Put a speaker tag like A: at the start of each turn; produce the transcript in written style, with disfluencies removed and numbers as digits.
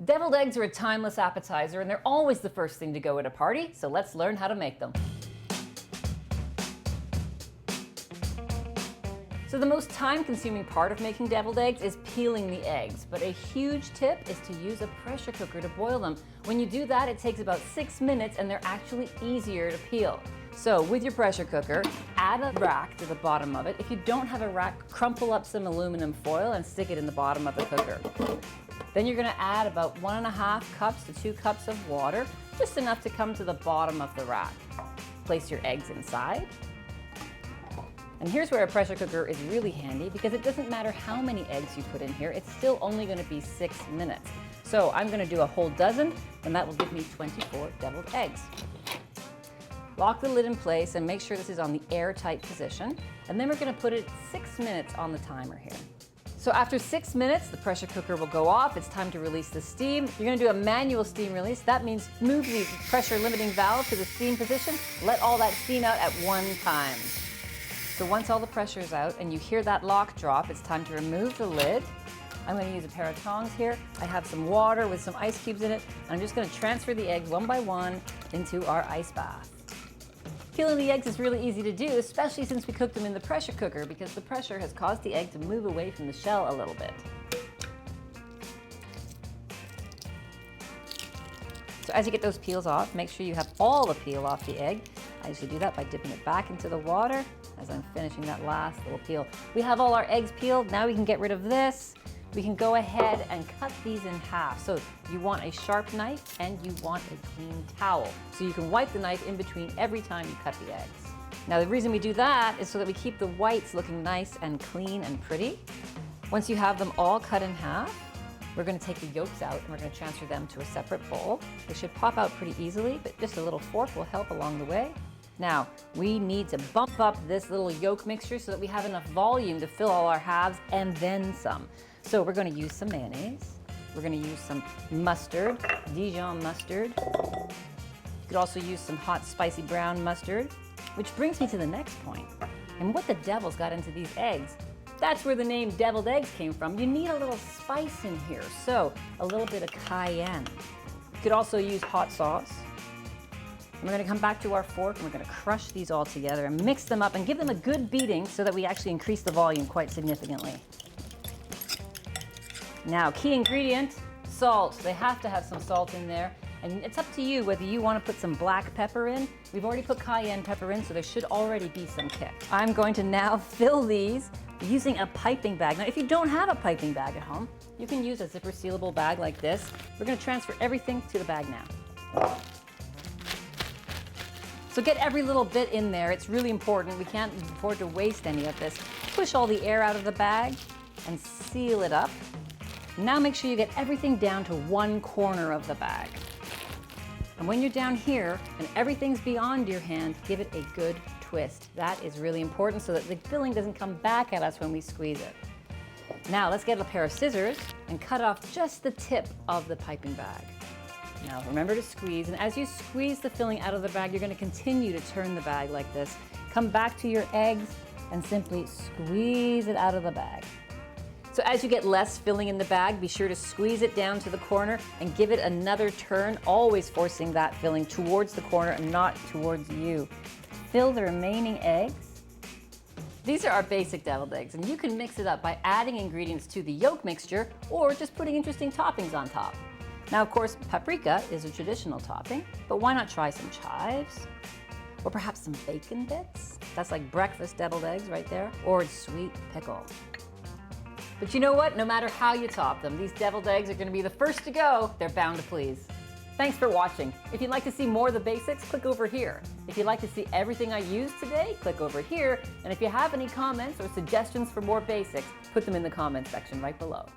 A: Deviled eggs are a timeless appetizer and they're always the first thing to go at a party, so let's learn how to make them. So the most time-consuming part of making deviled eggs is peeling the eggs, but a huge tip is to use a pressure cooker to boil them. When you do that, it takes about 6 minutes and they're actually easier to peel. So with your pressure cooker, add a rack to the bottom of it. If you don't have a rack, crumple up some aluminum foil and stick it in the bottom of the cooker. Then you're going to add about 1.5 cups to 2 cups of water, just enough to come to the bottom of the rack. Place your eggs inside. And here's where a pressure cooker is really handy because it doesn't matter how many eggs you put in here, it's still only going to be 6 minutes. So I'm going to do a whole dozen and that will give me 24 deviled eggs. Lock the lid in place and make sure this is on the airtight position. And then we're going to put it 6 minutes on the timer here. So after 6 minutes, the pressure cooker will go off. It's time to release the steam. You're going to do a manual steam release. That means move the pressure limiting valve to the steam position. Let all that steam out at one time. So once all the pressure is out and you hear that lock drop, it's time to remove the lid. I'm going to use a pair of tongs here. I have some water with some ice cubes in it. And I'm just going to transfer the eggs one by one into our ice bath. Peeling the eggs is really easy to do, especially since we cooked them in the pressure cooker because the pressure has caused the egg to move away from the shell a little bit. So as you get those peels off, make sure you have all the peel off the egg. I usually do that by dipping it back into the water as I'm finishing that last little peel. We have all our eggs peeled. Now we can get rid of this. We can go ahead and cut these in half. So you want a sharp knife and you want a clean towel. So you can wipe the knife in between every time you cut the eggs. Now the reason we do that is so that we keep the whites looking nice and clean and pretty. Once you have them all cut in half, we're going to take the yolks out and we're going to transfer them to a separate bowl. They should pop out pretty easily, but just a little fork will help along the way. Now, we need to bump up this little yolk mixture so that we have enough volume to fill all our halves and then some. So we're going to use some mayonnaise. We're going to use some mustard, Dijon mustard. You could also use some hot, spicy brown mustard, which brings me to the next point. And what the devil's got into these eggs? That's where the name deviled eggs came from. You need a little spice in here, so a little bit of cayenne. You could also use hot sauce. And we're going to come back to our fork and we're going to crush these all together and mix them up and give them a good beating so that we actually increase the volume quite significantly. Now, key ingredient, salt. They have to have some salt in there. And it's up to you whether you want to put some black pepper in. We've already put cayenne pepper in, so there should already be some kick. I'm going to now fill these using a piping bag. Now, if you don't have a piping bag at home, you can use a zipper sealable bag like this. We're going to transfer everything to the bag now. So get every little bit in there. It's really important. We can't afford to waste any of this. Push all the air out of the bag and seal it up. Now make sure you get everything down to one corner of the bag. And when you're down here and everything's beyond your hand, give it a good twist. That is really important so that the filling doesn't come back at us when we squeeze it. Now let's get a pair of scissors and cut off just the tip of the piping bag. Now remember to squeeze, and as you squeeze the filling out of the bag, you're going to continue to turn the bag like this. Come back to your eggs and simply squeeze it out of the bag. So as you get less filling in the bag, be sure to squeeze it down to the corner and give it another turn, always forcing that filling towards the corner and not towards you. Fill the remaining eggs. These are our basic deviled eggs, and you can mix it up by adding ingredients to the yolk mixture or just putting interesting toppings on top. Now, of course, paprika is a traditional topping, but why not try some chives? Or perhaps some bacon bits? That's like breakfast deviled eggs right there. Or sweet pickle. But you know what? No matter how you top them, these deviled eggs are going to be the first to go. They're bound to please. Thanks for watching. If you'd like to see more of the basics, click over here. If you'd like to see everything I used today, click over here. And if you have any comments or suggestions for more basics, put them in the comments section right below.